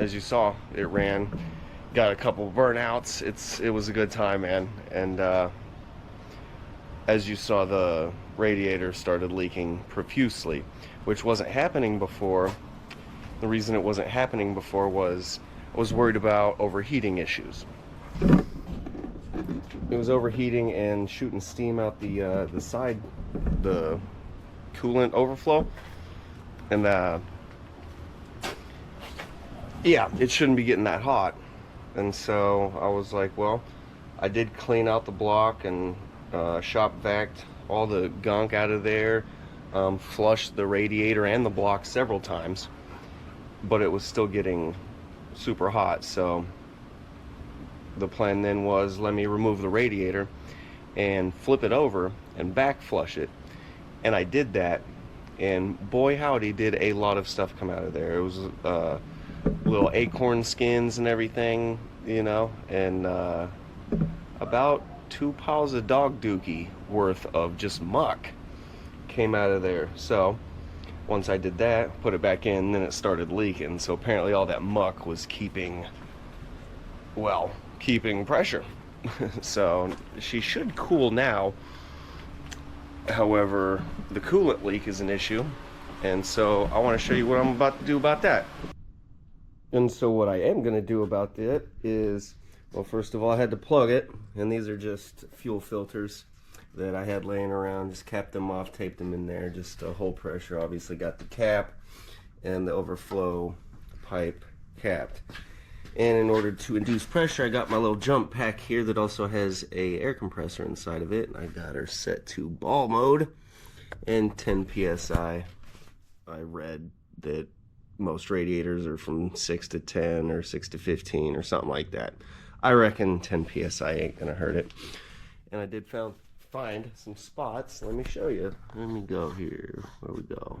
as you saw, it ran. Got a couple burnouts. It was a good time, man. And as you saw, the radiator started leaking profusely, which wasn't happening before. The reason it wasn't happening before was I was worried about overheating issues. It was overheating and shooting steam out the side, the coolant overflow, and yeah, it shouldn't be getting that hot. And so I was like, well, I did clean out the block and shop vaced all the gunk out of there, flushed the radiator and the block several times, but it was still getting super hot. So the plan then was, let me remove the radiator and flip it over and back flush it. And I did that, and boy howdy, did a lot of stuff come out of there. It was little acorn skins and everything, you know, and about 2 piles of dog dookie worth of just muck came out of there. So once I did that, put it back in, then it started leaking. So apparently all that muck was keeping pressure. So she should cool now. However, the coolant leak is an issue, and so I want to show you what I'm about to do about that. And so what I am going to do about it is, well, first of all, I had to plug it, and these are just fuel filters that I had laying around. Just capped them off, taped them in there, just to hold pressure. Obviously got the cap and the overflow pipe capped. And in order to induce pressure, I got my little jump pack here that also has a air compressor inside of it. I got her set to ball mode and 10 psi. I read that most radiators are from 6 to 10 or 6 to 15 or something like that. I reckon 10 psi ain't gonna hurt it. And I did find some spots. Let me show you. Let me go here. Where we go?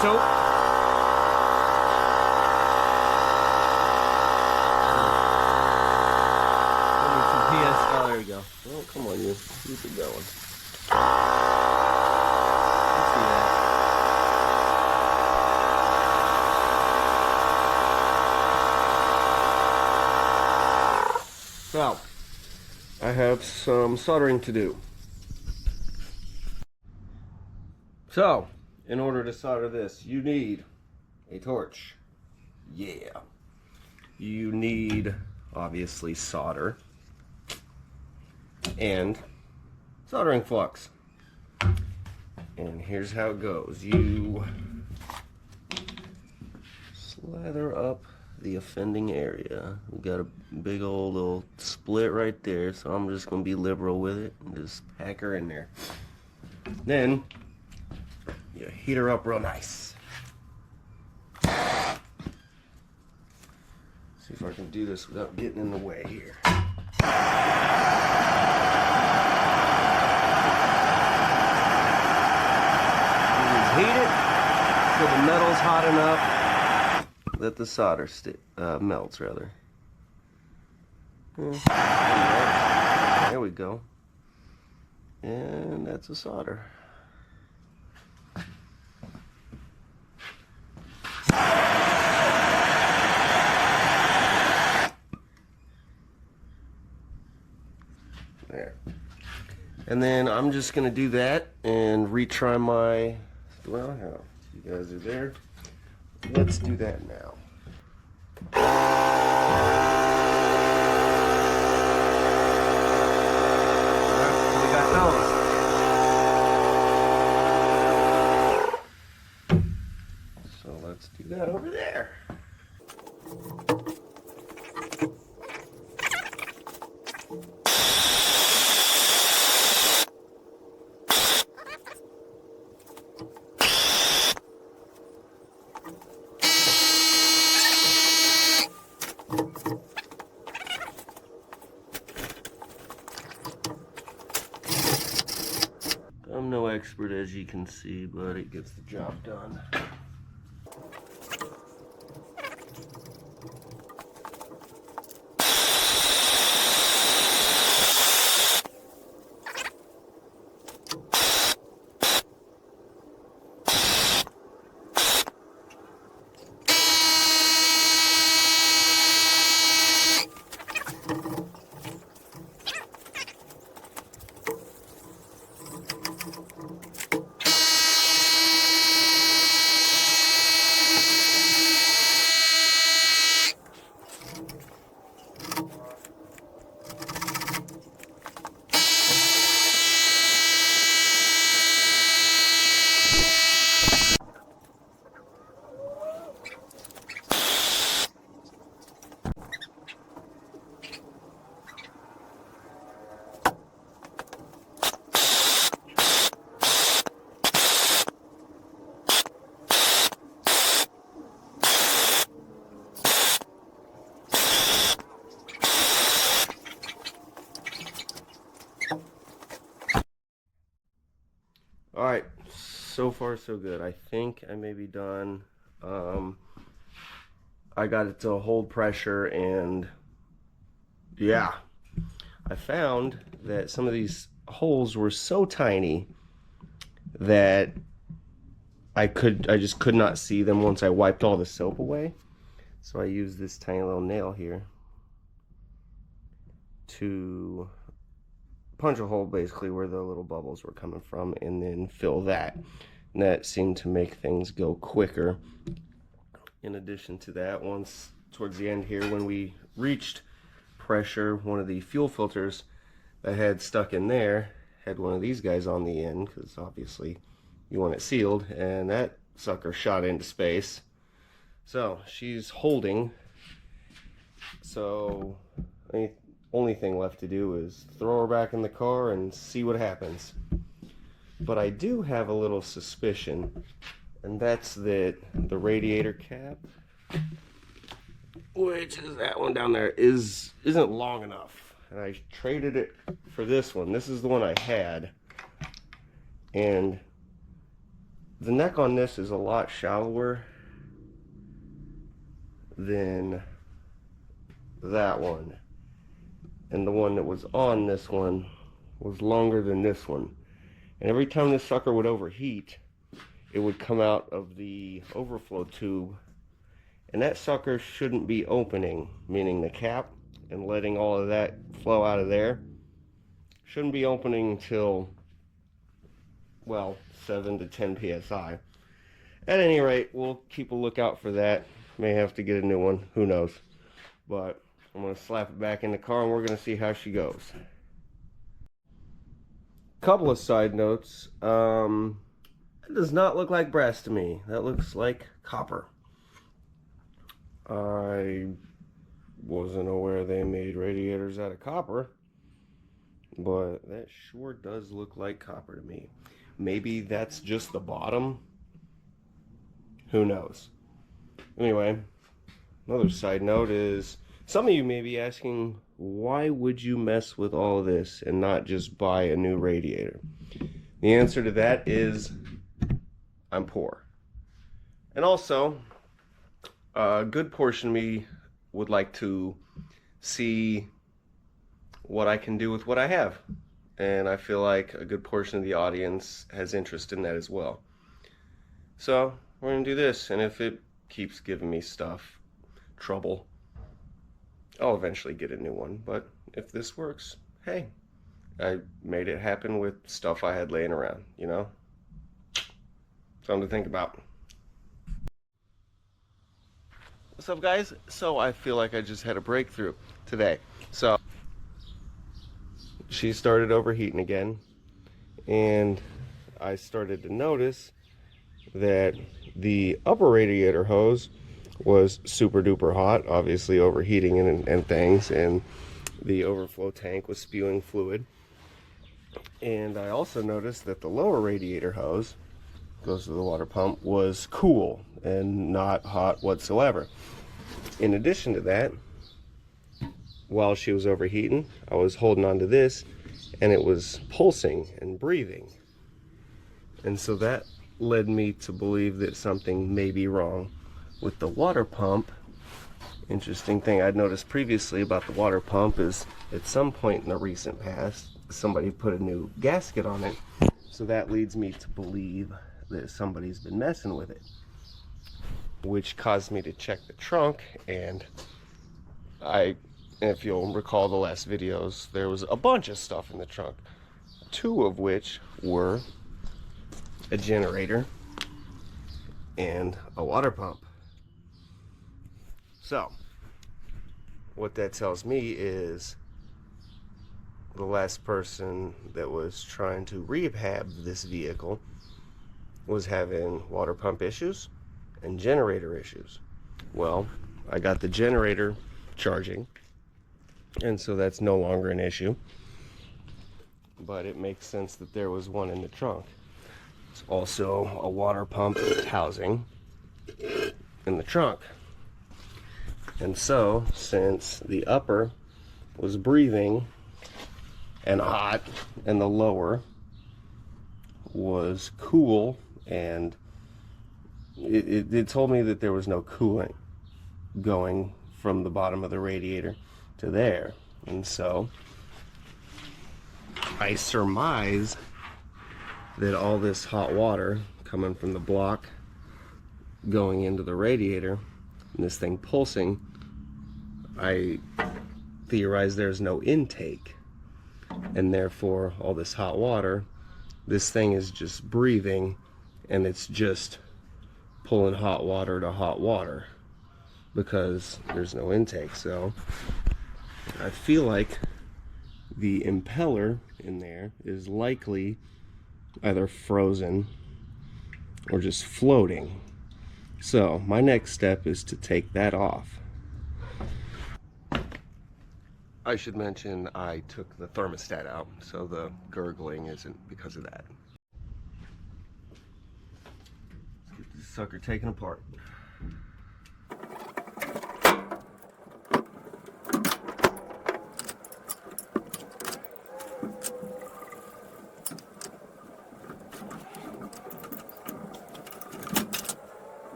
Soap. Oh, there you go. Oh, come on, you. Keep it going. See that? So, I have some soldering to do. So, in order to solder this, you need a torch. Yeah. You need, obviously, solder. And soldering flux. And here's how it goes. You slather up the offending area. We got a big old little split right there, so I'm just going to be liberal with it and just pack her in there. Then you heat her up real nice. See if I can do this without getting in the way here. Heat it so the metal's hot enough that the solder melts, rather. There we go. And that's a solder. There. And then I'm just going to do that and retry my... Well, how? You guys are there. Let's do that now. Alright, we got those. So let's do that over there. I'm no expert, as you can see, but it gets the job done. so far so good. I think I may be done. I got it to hold pressure, and yeah, I found that some of these holes were so tiny that I just could not see them once I wiped all the soap away. So I used this tiny little nail here to punch a hole basically where the little bubbles were coming from, and then fill that. And that seemed to make things go quicker. In addition to that, once towards the end here, when we reached pressure, one of the fuel filters that had stuck in there had one of these guys on the end, because obviously you want it sealed, and that sucker shot into space. So she's holding. So the only thing left to do is throw her back in the car and see what happens. But I do have a little suspicion, and that's that the radiator cap, which is that one down there, isn't long enough. And I traded it for this one. This is the one I had. And the neck on this is a lot shallower than that one. And the one that was on this one was longer than this one. And every time this sucker would overheat, it would come out of the overflow tube. And that sucker shouldn't be opening, meaning the cap, and letting all of that flow out of there. Shouldn't be opening until, well, 7 to 10 psi. At any rate, we'll keep a lookout for that. May have to get a new one, who knows. But I'm going to slap it back in the car and we're going to see how she goes. Couple of side notes. It does not look like brass to me. That looks like copper. I wasn't aware they made radiators out of copper, but that sure does look like copper to me. Maybe that's just the bottom. Who knows? Anyway, another side note is, some of you may be asking, why would you mess with all of this and not just buy a new radiator? The answer to that is, I'm poor. And also, a good portion of me would like to see what I can do with what I have. And I feel like a good portion of the audience has interest in that as well. So we're going to do this, and if it keeps giving me trouble, I'll eventually get a new one. But if this works, hey, I made it happen with stuff I had laying around, you know? Something to think about. What's up, guys? So I feel like I just had a breakthrough today. So she started overheating again, and I started to notice that the upper radiator hose was super duper hot, obviously overheating and things, and the overflow tank was spewing fluid. And I also noticed that the lower radiator hose, goes to the water pump, was cool and not hot whatsoever. In addition to that, while she was overheating, I was holding on to this, and it was pulsing and breathing. And so that led me to believe that something may be wrong with the water pump. Interesting thing I'd noticed previously about the water pump is, at some point in the recent past, somebody put a new gasket on it. So that leads me to believe that somebody's been messing with it, which caused me to check the trunk. And if you'll recall the last videos, there was a bunch of stuff in the trunk, two of which were a generator and a water pump. So what that tells me is the last person that was trying to rehab this vehicle was having water pump issues and generator issues. Well, I got the generator charging, and so that's no longer an issue. But it makes sense that there was one in the trunk. It's also a water pump housing in the trunk. And so, since the upper was breathing and hot, and the lower was cool and it told me that there was no coolant going from the bottom of the radiator to there. And so I surmise that all this hot water coming from the block going into the radiator and this thing pulsing, I theorize there's no intake, and therefore all this hot water, this thing is just breathing and it's just pulling hot water to hot water because there's no intake. So I feel like the impeller in there is likely either frozen or just floating. So my next step is to take that off. I should mention I took the thermostat out, so the gurgling isn't because of that. Let's get this sucker taken apart.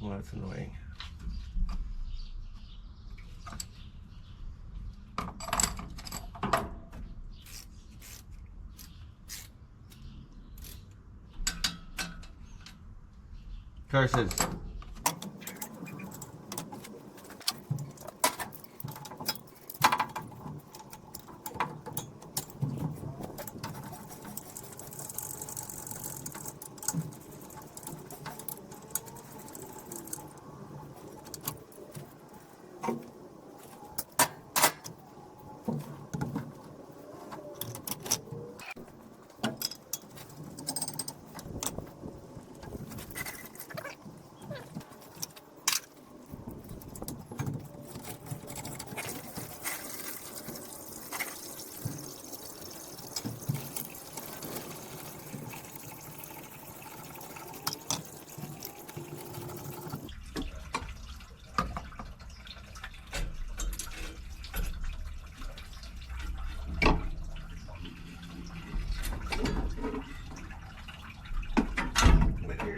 Well, that's annoying. Curses.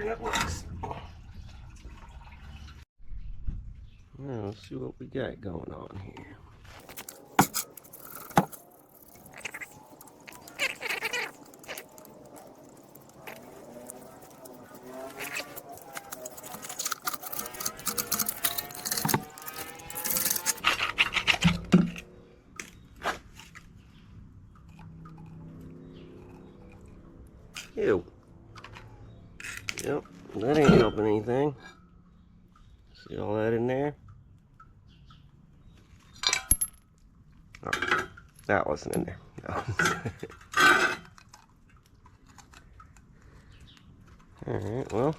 That works. Now let's see what we got going on here. Ew. Yep, that ain't helping anything. See all that in there? Oh, that wasn't in there. No. Alright, well,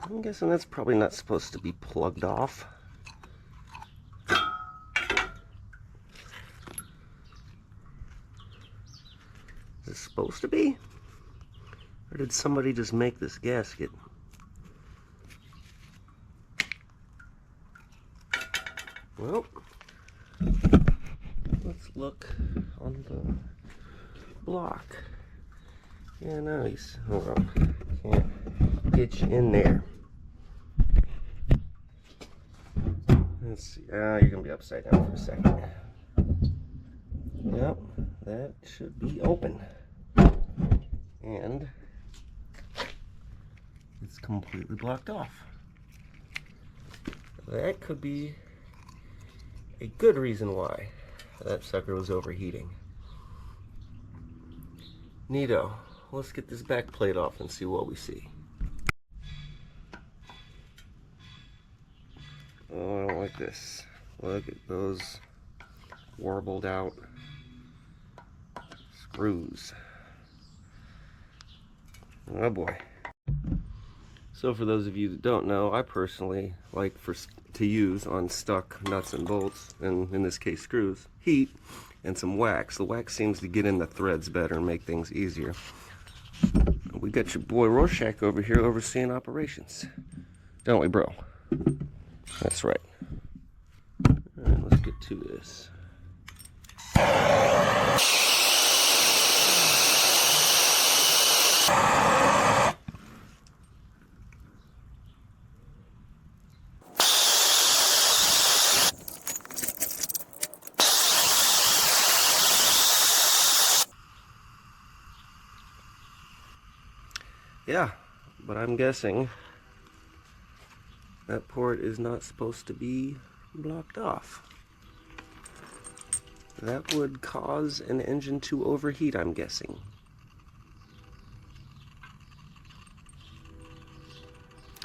I'm guessing that's probably not supposed to be plugged off. Is it supposed to be? Or did somebody just make this gasket? Well, let's look on the block. Yeah, nice. Hold on. Can't get you in there. Let's see. You're going to be upside down for a second. Yep, that should be open. And it's completely blocked off. That could be a good reason why that sucker was overheating. Neato. Let's get this back plate off and see what we see. Oh, I don't like this. Look at those warbled out screws. Oh boy. So for those of you that don't know, I personally like to use on stuck nuts and bolts, and in this case screws, heat and some wax. The wax seems to get in the threads better and make things easier. We got your boy Rorschach over here overseeing operations. Don't we, bro? That's right. Alright, let's get to this. Yeah, but I'm guessing that port is not supposed to be blocked off. That would cause an engine to overheat, I'm guessing.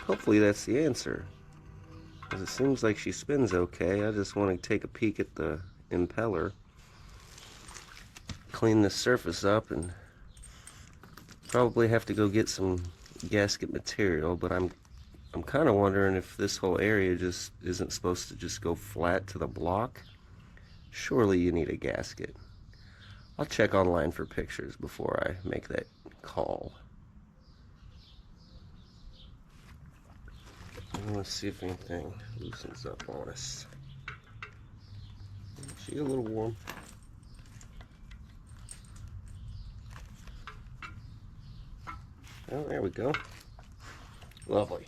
Hopefully that's the answer, because it seems like she spins okay. I just want to take a peek at the impeller, clean this surface up, and probably have to go get some gasket material, but I'm kind of wondering if this whole area just isn't supposed to just go flat to the block. Surely you need a gasket. I'll check online for pictures before I make that call. Let's see if anything loosens up on us. She a little warm. Oh, there we go. Lovely.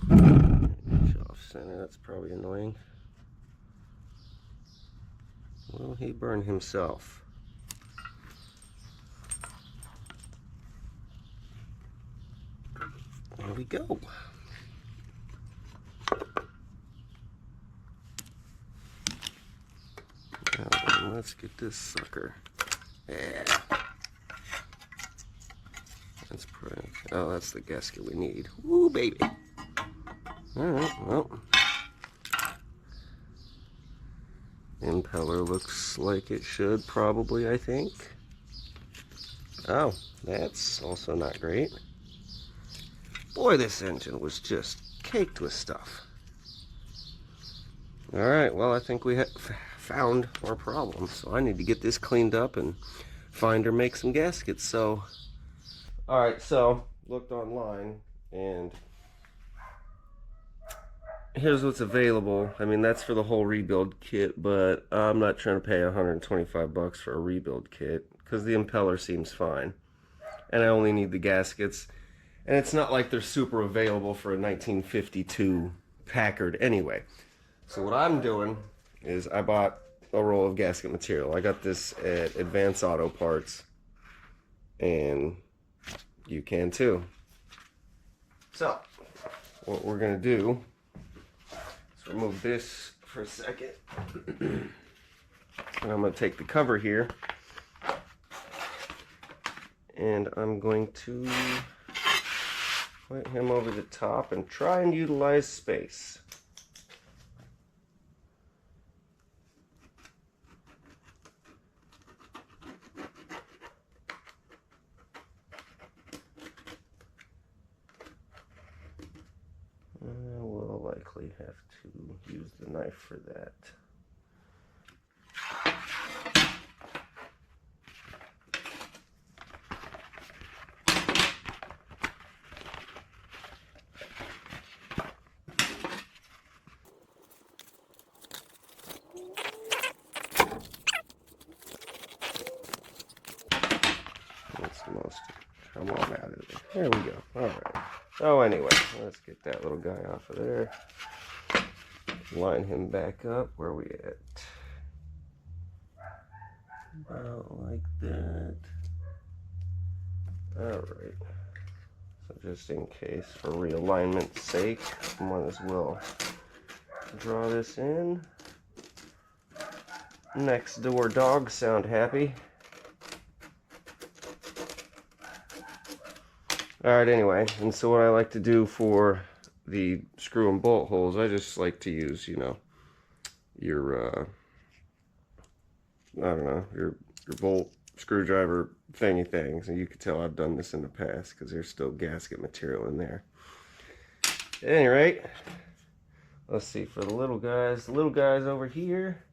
Off center, that's probably annoying. Well, he burned himself. There we go. Now then, let's get this sucker. Yeah. That's pretty. Oh, that's the gasket we need. Woo, baby. Alright, well. Impeller looks like it should, probably, I think. Oh, that's also not great. Boy, this engine was just caked with stuff. Alright, well, I think we have found our problem, so I need to get this cleaned up and find or make some gaskets. So, alright, so looked online, and here's what's available. I mean, that's for the whole rebuild kit, but I'm not trying to pay 125 bucks for a rebuild kit because the impeller seems fine, and I only need the gaskets. And it's not like they're super available for a 1952 Packard anyway. So what I'm doing is I bought a roll of gasket material. I got this at Advance Auto Parts, and you can too. So what we're gonna do is remove this for a second. And I'm gonna take the cover here, and I'm going to put him over the top and try and utilize space. We'll likely have to use the knife for that. That's the most. Come on out of there. There we go. All right. So anyway, let's get that little guy off of there. Line him back up. Where are we at? About like that. All right. So just in case, for realignment's sake, I might as well draw this in. Next door dogs sound happy. Alright, anyway, and so what I like to do for the screw and bolt holes, I just like to use, you know, your, I don't know, your bolt screwdriver thingy things. And you can tell I've done this in the past because there's still gasket material in there. At any rate, let's see, for the little guys over here.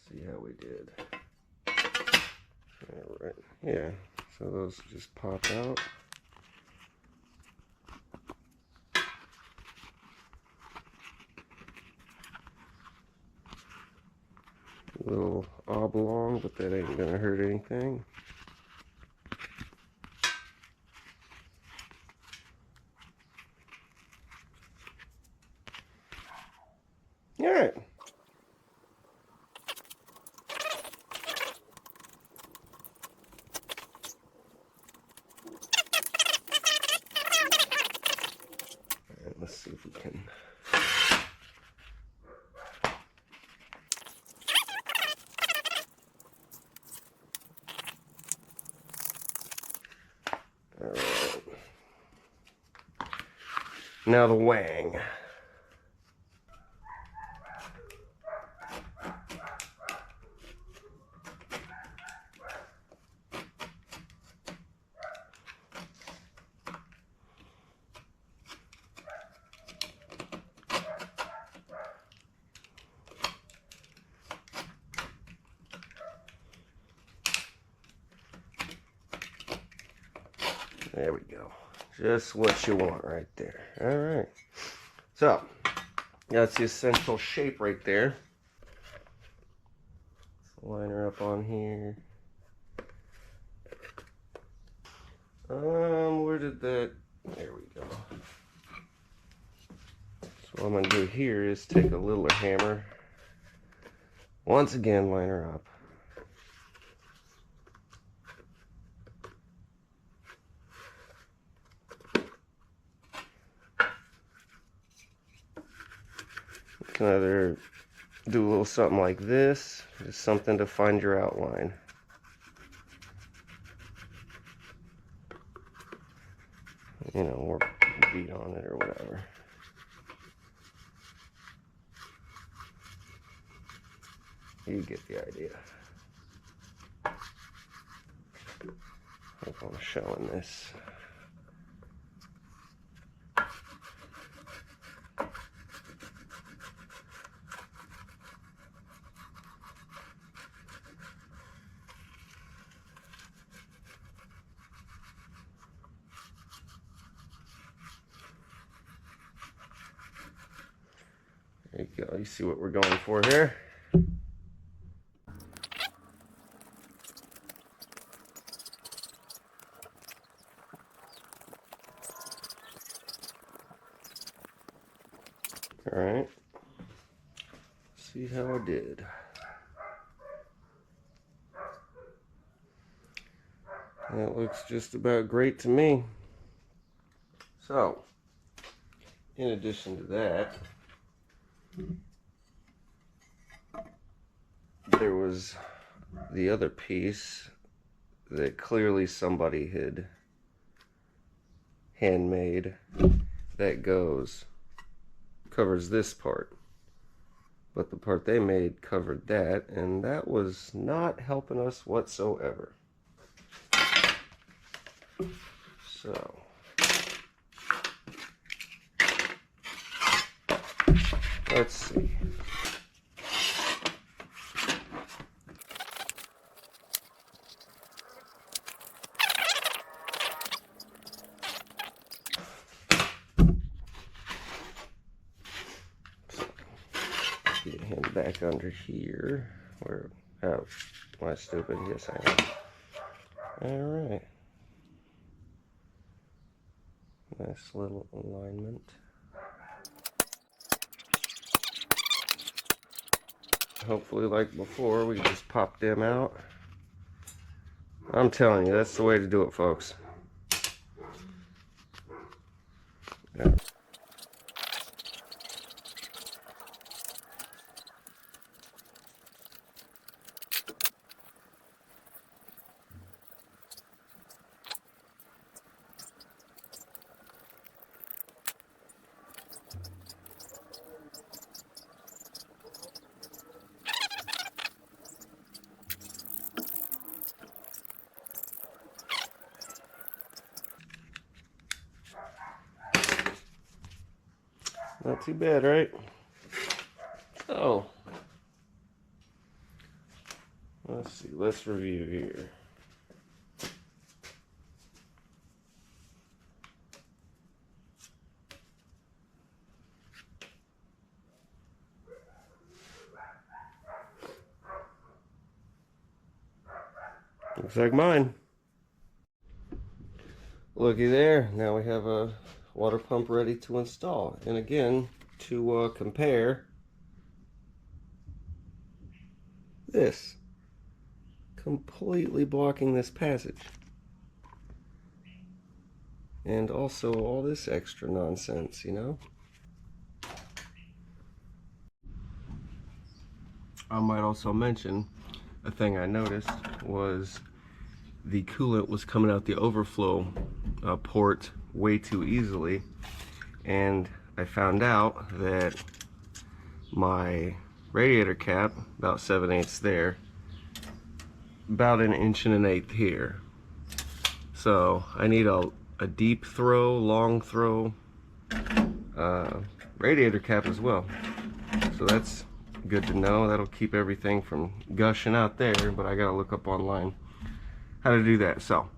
See how we did. All right, yeah, so those just pop out. A little oblong, but that ain't gonna hurt anything. All right. Let's see if we can. All right. Now the wang. There we go. Just what you want right there. All right. So, that's the essential shape right there. Let's line her up on here. Where did that... There we go. So what I'm going to do here is take a littler hammer. Once again, line her up. You can either do a little something like this, just something to find your outline. You know, or beat on it or whatever. You get the idea. Hope I'm showing this. There you go. You see what we're going for here? All right. See how I did. That looks just about great to me. So, in addition to that, there was the other piece that clearly somebody had handmade that covers this part. But the part they made covered that, and that was not helping us whatsoever. So, let's see. Get him back under here. Where? Oh, am I stupid? Yes, I am. All right. Nice little alignment. Hopefully, like before, we just pop them out. I'm telling you, that's the way to do it, folks. Yeah. Not too bad, right? So, let's see, let's review here. Looks like mine. Looky there, now we have a water pump ready to install. And again, to compare, this completely blocking this passage, and also all this extra nonsense, you know. I might also mention a thing I noticed was the coolant was coming out the overflow port way too easily, and I found out that my radiator cap, about 7/8 there, about 1 1/8 here. So I need a deep throw, long throw radiator cap as well. So that's good to know. That'll keep everything from gushing out there, but I gotta look up online how to do that. So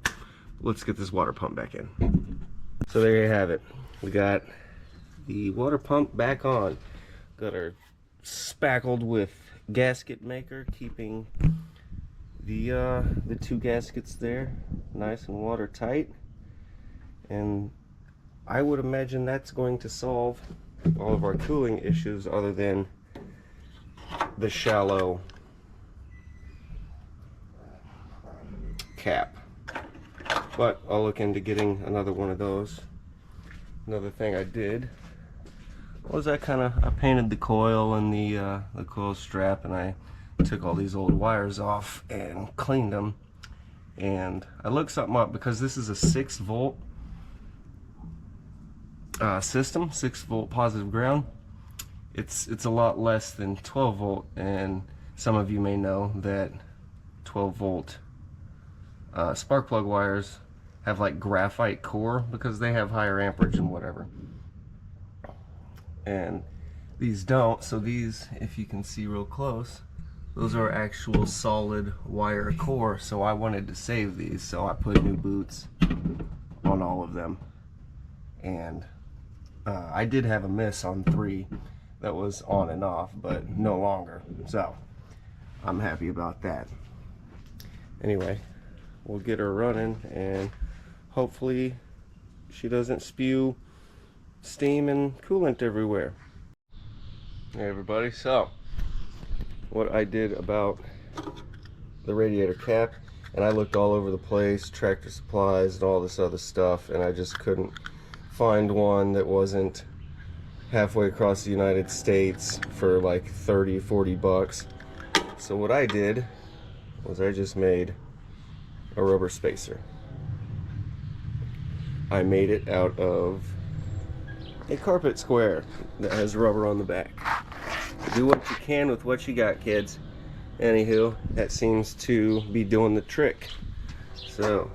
let's get this water pump back in. So there you have it. We got the water pump back on. Got our spackled with gasket maker, keeping the 2 gaskets there nice and watertight. And I would imagine that's going to solve all of our cooling issues, other than the shallow cap. But I'll look into getting another one of those. Another thing I did was I painted the coil and the coil strap, and I took all these old wires off and cleaned them. And I looked something up, because this is a 6-volt system, 6-volt positive ground. It's a lot less than 12-volt, and some of you may know that 12-volt spark plug wires have like graphite core because they have higher amperage and whatever, and these don't. So these, if you can see real close, those are actual solid wire core. So I wanted to save these, so I put new boots on all of them. And I did have a miss on 3 that was on and off, but no longer, so I'm happy about that. Anyway, we'll get her running, and hopefully she doesn't spew steam and coolant everywhere. Hey everybody, so what I did about the radiator cap, and I looked all over the place, Tractor Supplies and all this other stuff, and I just couldn't find one that wasn't halfway across the United States for like 30-40 bucks. So what I did was I just made a rubber spacer. I made it out of a carpet square that has rubber on the back. Do what you can with what you got, kids. Anywho, that seems to be doing the trick. So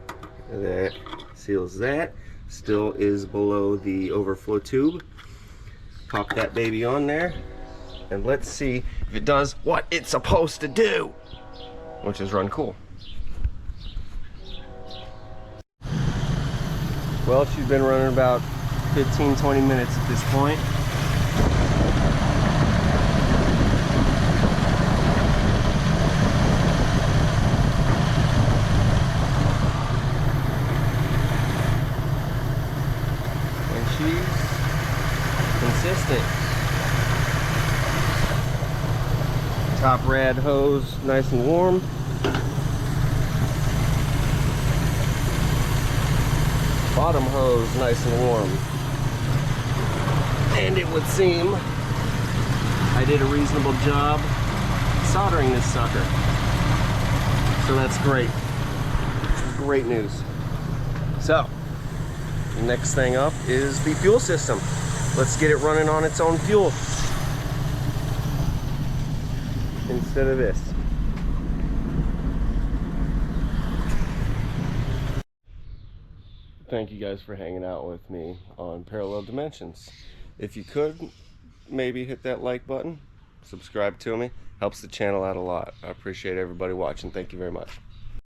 that seals that. Still is below the overflow tube. Pop that baby on there, and let's see if it does what it's supposed to do, which is run cool. Well, she's been running about 15-20 minutes at this point. And she's consistent. Top rad hose, nice and warm. bottom hose nice and warm. And it would seem I did a reasonable job soldering this sucker. So that's great. Great news. So, next thing up is the fuel system. Let's get it running on its own fuel instead of this. Thank you guys for hanging out with me on Parallel Dimensions. If you could, maybe hit that like button, subscribe to me. Helps the channel out a lot. I appreciate everybody watching. Thank you very much.